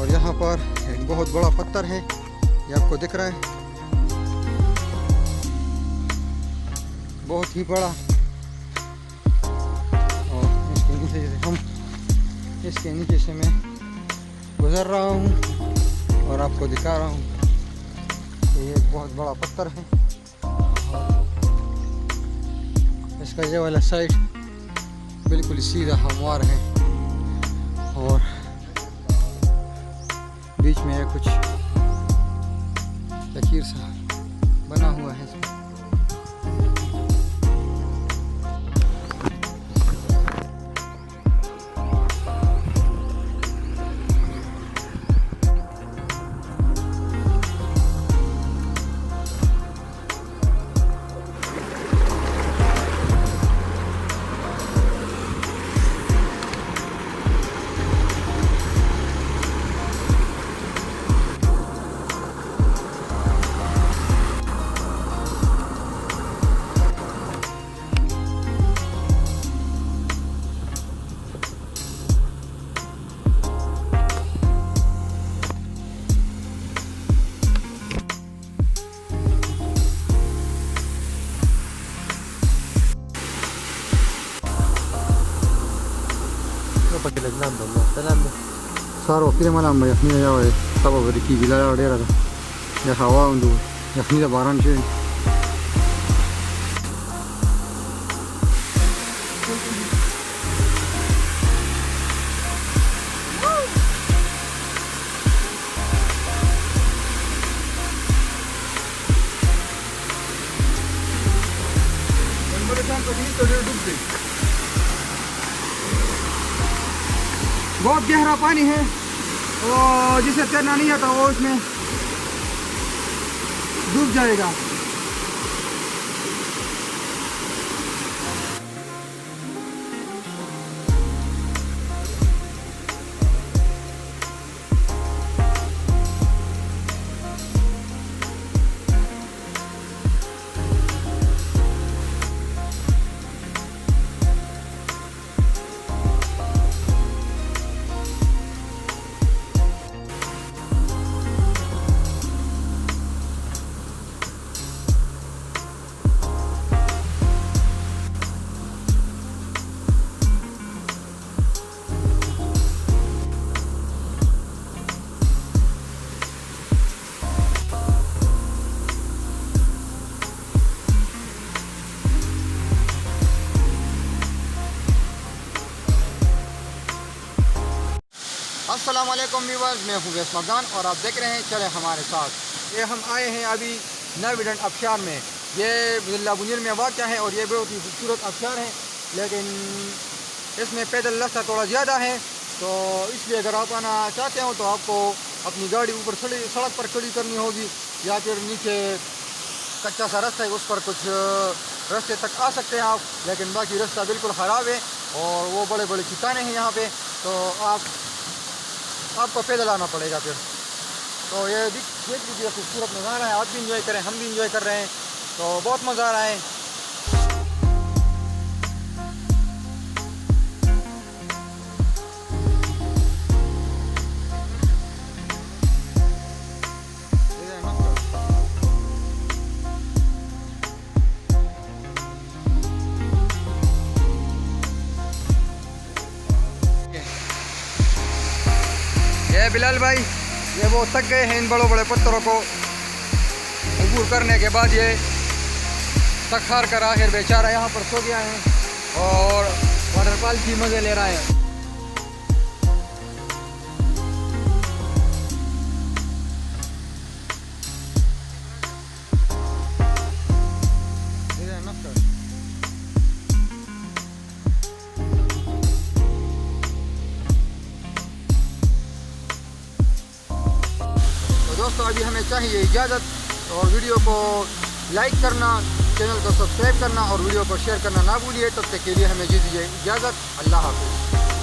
यहाँ पर एक बहुत बड़ा पत्थर है, ये आपको दिख रहा है, बहुत ही बड़ा। और इसके नीचे इसके नीचे से मैं गुजर रहा हूँ और आपको दिखा रहा हूँ। तो ये एक बहुत बड़ा पत्थर है, इसका ये वाला साइड बिल्कुल सीधा हमवार है और बीच में कुछ लकीर सा बना हुआ है इसमें। Saro kira malam ya ni ya weh sabo beri kibi la ya dera ya hawa undu ya ni da baran sih. बहुत गहरा पानी है और जिसे तैरना नहीं आता वो इसमें डूब जाएगा। अस्सलामुअलैकुम व्यूअर्स, मैं हूँ मर्दान और आप देख रहे हैं चले हमारे साथ। ये हम आए हैं अभी नावी absharon में। ये ज़िला बुनेर में वाक़ है और ये बहुत ही खूबसूरत absharon है, लेकिन इसमें पैदल रास्ता थोड़ा ज़्यादा है, तो इसलिए अगर आप आना चाहते हो तो आपको अपनी गाड़ी ऊपर सड़क पर खड़ी करनी होगी या फिर नीचे कच्चा सा रास्ता है उस पर कुछ रास्ते तक आ सकते हैं आप, लेकिन बाकी रास्ता बिल्कुल ख़राब है और वो बड़े बड़े चट्टानें हैं यहाँ पे, तो आपको पैदल आना पड़ेगा फिर। तो ये देख लीजिए खूबसूरत नज़ारा है, आप भी इंजॉय करें, हम भी इंजॉय कर रहे हैं, तो बहुत मज़ा आ रहा है। ये बिलाल भाई ये वो थक गए हैं इन बड़े बड़े पत्थरों को अबूर करने के बाद, ये थक हार कर आखिर बेचारा यहाँ पर सो गया है और वाटरफॉल की मज़े ले रहा है। दोस्तों अभी हमें चाहिए इजाज़त। और वीडियो को लाइक करना, चैनल को सब्सक्राइब करना और वीडियो को शेयर करना ना भूलिए। तब तक के लिए हमें दीजिए इजाज़त। अल्लाह हाफ़िज़।